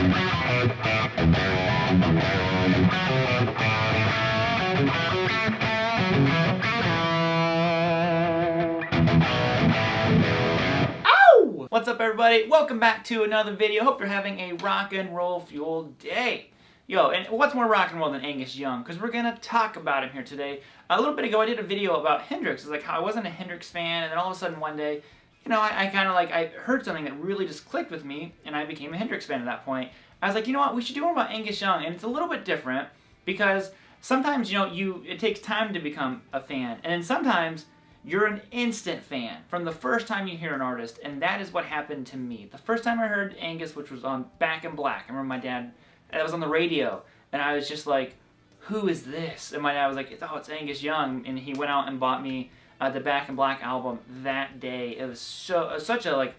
What's up, everybody? Welcome back to another video. Hope you're having a rock and roll fueled day. Yo, and what's more rock and roll than Angus Young? Because we're going to talk about him here today. A little bit ago, I did a video about Hendrix. It's like how I wasn't a Hendrix fan, and then all of a sudden one day, you know, I kind of like, I heard something that really just clicked with me, and I became a Hendrix fan at that point. I was like, you know what, we should do one about Angus Young, and it's a little bit different, because sometimes, you know, it takes time to become a fan, and then sometimes you're an instant fan from the first time you hear an artist, and that is what happened to me. The first time I heard Angus, which was on Back in Black, I remember my dad, that was on the radio, and I was just like, who is this? And my dad was like, oh, it's Angus Young, and he went out and bought me the Back in Black album that day. It was such a like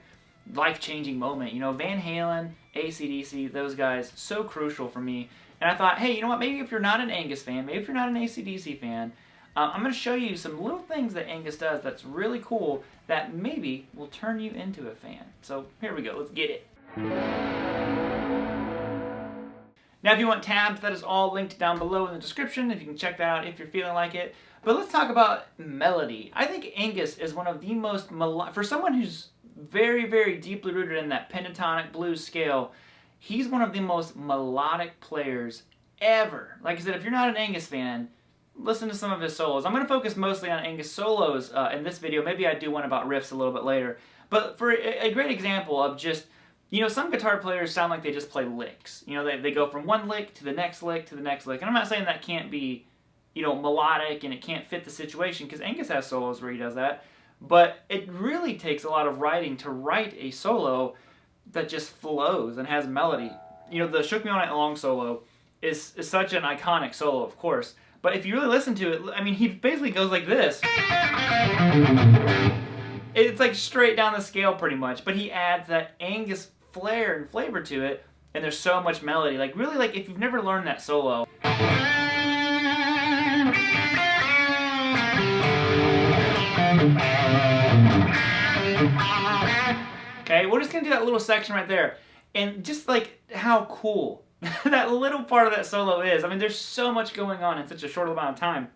life-changing moment. You know, Van Halen, AC/DC, those guys, so crucial for me. And I thought, hey, you know what, maybe if you're not an Angus fan, maybe if you're not an AC/DC fan, I'm going to show you some little things that Angus does that's really cool that maybe will turn you into a fan. So here we go. Let's get it. Now, if you want tabs, that is all linked down below in the description. If you can check that out if you're feeling like it. But let's talk about melody. I think Angus is one of the most for someone who's very, very deeply rooted in that pentatonic blues scale, he's one of the most melodic players ever. Like I said, if you're not an Angus fan, listen to some of his solos. I'm going to focus mostly on Angus solos in this video. Maybe I do one about riffs a little bit later. But for a great example of just, you know, some guitar players sound like they just play licks. You know, they go from one lick to the next lick to the next lick. And I'm not saying that can't be, you know, melodic and it can't fit the situation, because Angus has solos where he does that. But it really takes a lot of writing to write a solo that just flows and has melody. You know, the Shook Me All Night Long solo is such an iconic solo, of course. But if you really listen to it, I mean, he basically goes like this. It's like straight down the scale pretty much, but he adds that Angus flair and flavor to it, and there's so much melody. Like, really, like, if you've never learned that solo. Okay, we're just gonna do that little section right there. And just like how cool that little part of that solo is. I mean, there's so much going on in such a short amount of time.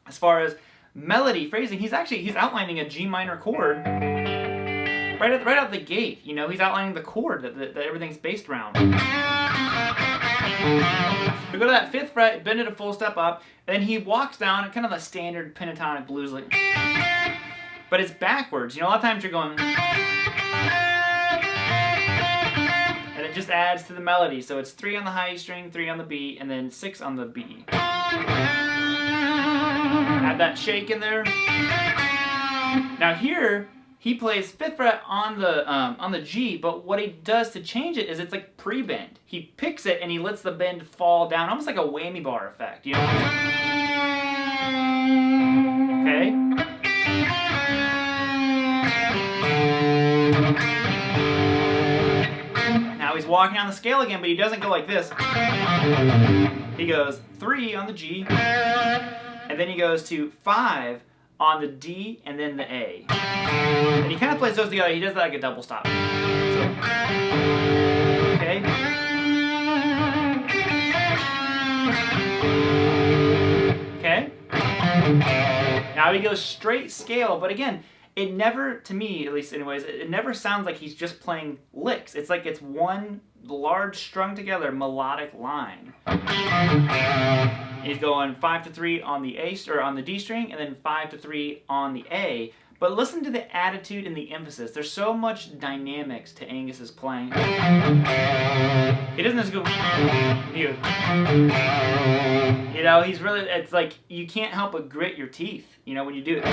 As far as melody, phrasing, he's outlining a G minor chord right out the gate. You know, he's outlining the chord that everything's based around. We go to that 5th fret, bend it a full step up, and then he walks down kind of a standard pentatonic blues lick. But it's backwards. You know, a lot of times you're going, and it just adds to the melody. So it's 3 on the high string, 3 on the B, and then 6 on the B. Add that shake in there. Now here, he plays 5th fret on the G, but what he does to change it is it's like pre-bend. He picks it and he lets the bend fall down, almost like a whammy bar effect, you know? Okay? Now he's walking on the scale again, but he doesn't go like this. He goes 3 on the G, and then he goes to 5 on the D, and then the A. And he kind of plays those together. He does that like a double stop. So, okay. Okay. Now he goes straight scale, but again, it never, to me at least anyways, it never sounds like he's just playing licks. It's like it's one large strung together melodic line. He's going 5-3 on the A, or on the D string, and then 5-3 on the A. But listen to the attitude and the emphasis. There's so much dynamics to Angus's playing. He doesn't just go, you know, he's really, it's like, you can't help but grit your teeth, you know, when you do it.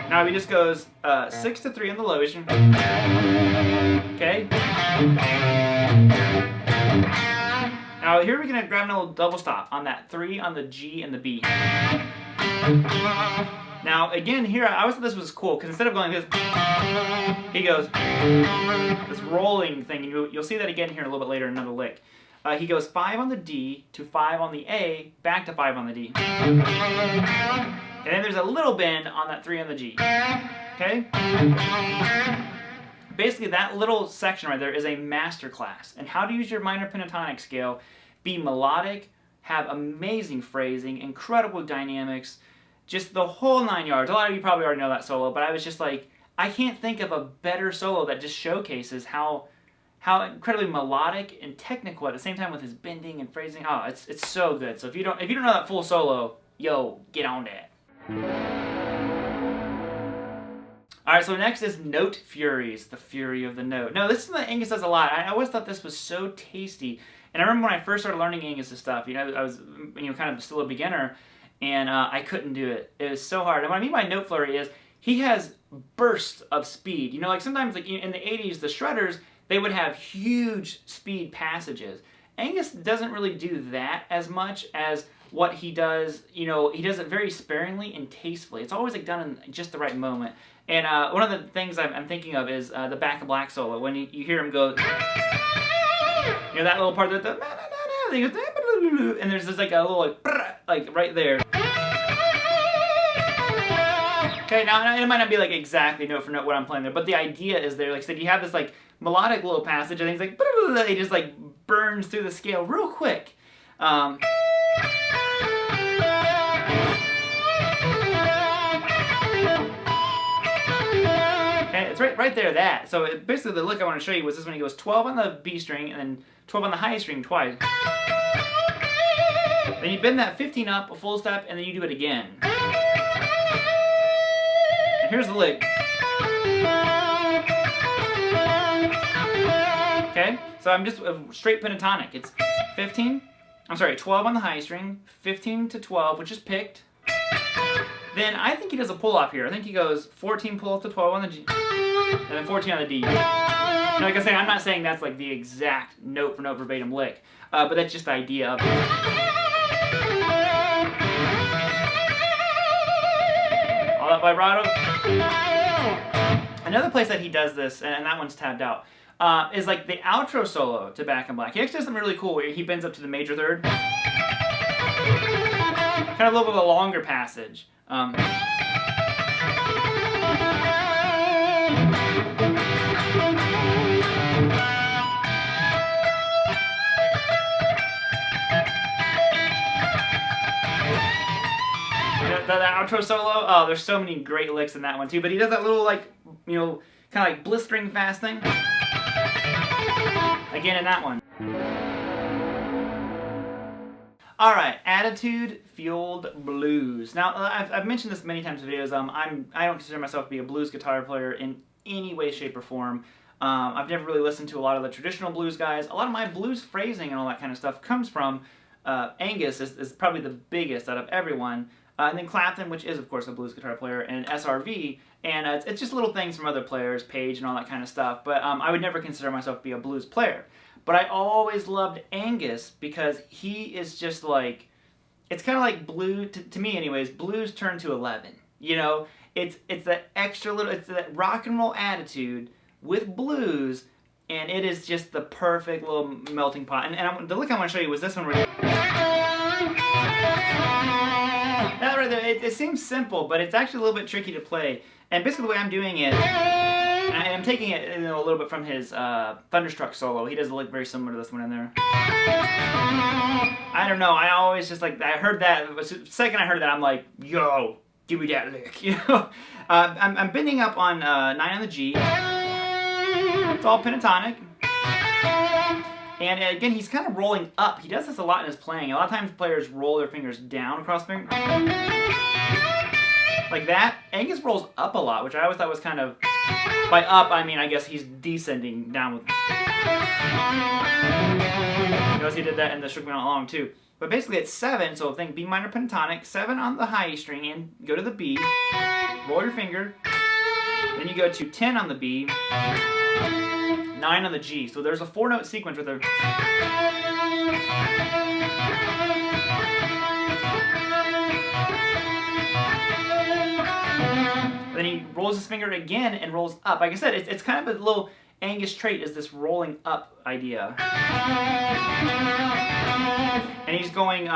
Now he just goes 6-3 on the low string. Okay. Now here we're gonna grab a little double stop on that 3 on the G and the B. Now again here, I always thought this was cool because instead of going this, he goes this rolling thing. And you'll see that again here a little bit later in another lick. He goes 5 on the D to 5 on the A, back to 5 on the D. And then there's a little bend on that 3 on the G. Okay? Basically, that little section right there is a master class. And how to use your minor pentatonic scale, be melodic, have amazing phrasing, incredible dynamics, just the whole 9 yards. A lot of you probably already know that solo, but I was just like, I can't think of a better solo that just showcases how incredibly melodic and technical at the same time with his bending and phrasing. Oh, it's so good. So if you don't know that full solo, yo, get on that. All right, so next is Note Furies, the fury of the note. Now, this is something that Angus does a lot. I always thought this was so tasty. And I remember when I first started learning Angus's stuff, I was kind of still a beginner, and I couldn't do it. It was so hard. And what I mean by Note Flurry is he has bursts of speed. Like sometimes like in the 80s, the shredders, they would have huge speed passages. Angus doesn't really do that as much as what he does. He does it very sparingly and tastefully. It's always like done in just the right moment. And one of the things I'm thinking of is the Back in Black solo. When you hear him go, that little part that and there's just like a little like right there. Okay, now it might not be like exactly note for note what I'm playing there, but the idea is there. Like I said, you have this like melodic little passage, and he's like, he just like burns through the scale real quick. Okay, it's right there, that. So basically the lick I want to show you was this when he goes 12 on the B string and then 12 on the high string twice. Then you bend that 15 up, a full step, and then you do it again. And here's the lick. Okay, so I'm just straight pentatonic. It's 12 on the high string, 15 to 12, which is picked. Then I think he does a pull-off here. I think he goes 14 pull-off to 12 on the G, and then 14 on the D. Now, like I say, I'm not saying that's like the exact note for note verbatim lick, but that's just the idea of it. All that vibrato. Another place that he does this, and that one's tabbed out, is like the outro solo to Back in Black. He actually does something really cool where he bends up to the major third. Kind of a little bit of a longer passage. The outro solo, oh, there's so many great licks in that one too, but he does that little like, kind of like blistering fast thing. Again in that one. Alright, attitude-fueled blues. Now, I've mentioned this many times in videos. I don't consider myself to be a blues guitar player in any way, shape, or form. I've never really listened to a lot of the traditional blues guys. A lot of my blues phrasing and all that kind of stuff comes from Angus is probably the biggest out of everyone. And then Clapton, which is, of course, a blues guitar player, and SRV. And it's just little things from other players, Page and all that kind of stuff. But I would never consider myself to be a blues player. But I always loved Angus because he is just like, it's kind of like blues, to me anyways, blues turned to 11. It's that extra little, it's that rock and roll attitude with blues, and it is just the perfect little melting pot. And the lick I want to show you was this one right here. That right there, it seems simple, but it's actually a little bit tricky to play. And basically the way I'm doing it, and I'm taking it a little bit from his Thunderstruck solo. He does a lick very similar to this one in there. I don't know, I always just like, I heard that, the second I heard that, I'm like, yo, give me that lick, I'm bending up on 9 on the G. It's all pentatonic. And again, he's kind of rolling up. He does this a lot in his playing. A lot of times players roll their fingers down across the finger. Like that. Angus rolls up a lot, which I always thought was kind of... By up, I mean, I guess he's descending down with... Notice he did that in the Shook Me Not Long, too. But basically it's 7, so think B minor pentatonic, 7 on the high string, and go to the B, roll your finger, then you go to 10 on the B, 9 on the G. So there's a 4-note sequence with there. Then he rolls his finger again and rolls up. Like I said, it's kind of a little Angus trait, is this rolling up idea. And he's going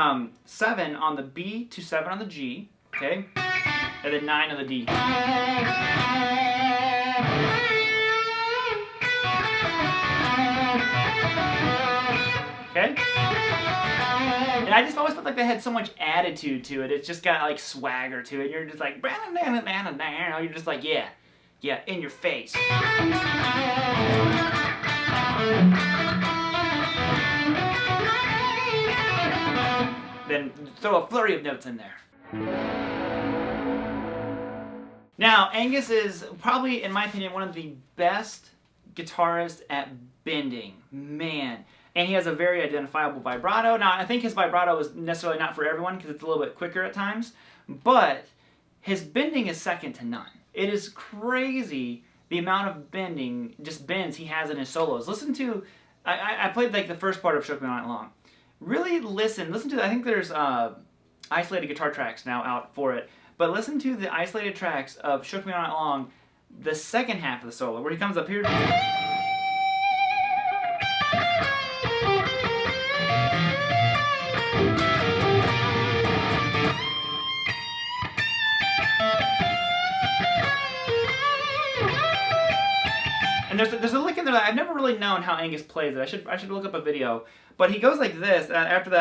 7 on the B to 7 on the G, okay? and then 9 of the D. Okay? And I just always felt like they had so much attitude to it. It's just got like swagger to it. You're just like, you're just like, yeah, in your face. Then throw a flurry of notes in there. Now, Angus is probably, in my opinion, one of the best guitarists at bending. Man. And he has a very identifiable vibrato. Now, I think his vibrato is necessarily not for everyone because it's a little bit quicker at times, but his bending is second to none. It is crazy the amount of bending, just bends he has in his solos. Listen to, I played like the first part of Shook Me All Night Long. Really listen to, I think there's isolated guitar tracks now out for it, but listen to the isolated tracks of Shook Me All Night Long, the second half of the solo, where he comes up here. And there's a lick in there that I've never really known how Angus plays it. I should look up a video. But he goes like this after the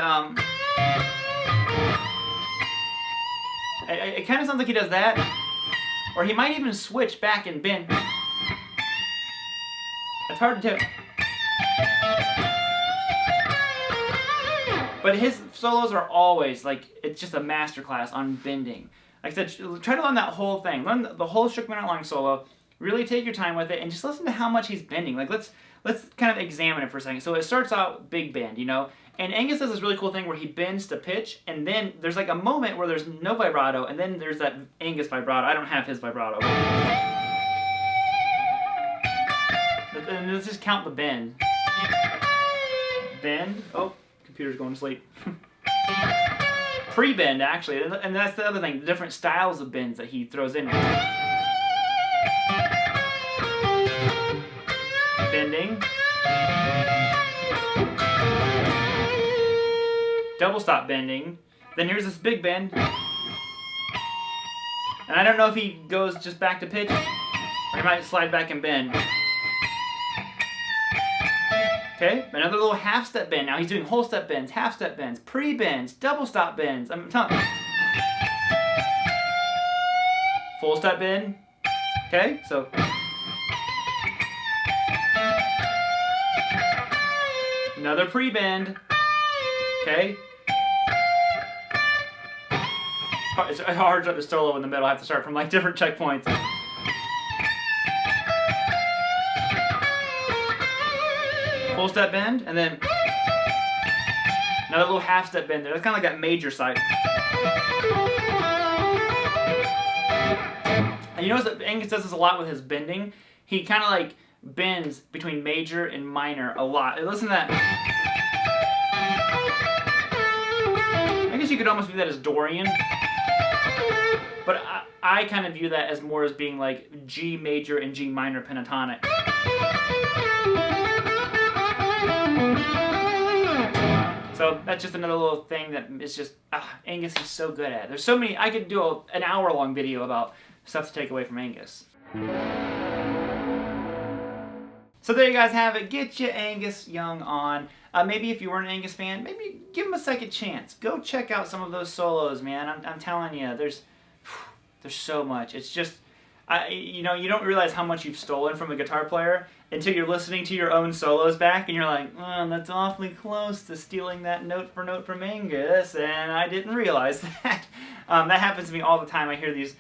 it kind of sounds like he does that, or he might even switch back and bend. It's hard to tell. But his solos are always like, it's just a masterclass on bending. Like I said, try to learn that whole thing. Learn the whole Shook Me All Night Long solo. Really take your time with it and just listen to how much he's bending. Like let's kind of examine it for a second. So it starts out big bend, you know, and Angus does this really cool thing where he bends to pitch, and then there's like a moment where there's no vibrato, and then there's that Angus vibrato. I don't have his vibrato. And let's just count the bend. Bend. Oh, computer's going to sleep. Pre-bend, actually, and that's the other thing. The different styles of bends that he throws in. Bending. Double stop bending. Then here's this big bend. And I don't know if he goes just back to pitch, or he might slide back and bend. Okay, another little half step bend. Now he's doing whole step bends, half step bends, pre-bends, double stop bends. I'm telling you. Full step bend. Okay, so. Another pre-bend. Okay. It's hard to start the solo in the middle. I have to start from like different checkpoints. Full step bend, and then another little half step bend there. That's kind of like that major side. And you notice that Angus does this a lot with his bending. He kind of like bends between major and minor a lot. Listen to that. I guess you could almost view that as Dorian. But I kind of view that as more as being like G major and G minor pentatonic. So that's just another little thing that is just, Angus is so good at. There's so many, I could do an hour-long video about stuff to take away from Angus. So there you guys have it. Get your Angus Young on. Maybe if you weren't an Angus fan, maybe give him a second chance. Go check out some of those solos, man. I'm telling you, there's so much. It's just, you know, you don't realize how much you've stolen from a guitar player until you're listening to your own solos back, and you're like, oh, that's awfully close to stealing that note for note from Angus, and I didn't realize that. That happens to me all the time. I hear these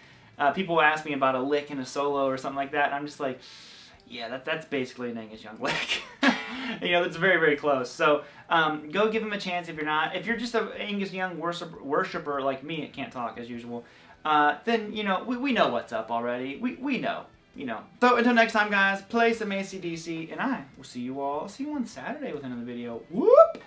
people ask me about a lick in a solo or something like that, and I'm just like, yeah, that's basically an Angus Young lick. You know, it's very, very close. So go give him a chance if you're not. If you're just an Angus Young worshiper like me, it can't talk as usual, then, you know, we know what's up already. We know, you know. So until next time, guys, play some AC/DC, and I will see you on Saturday with another video. Whoop!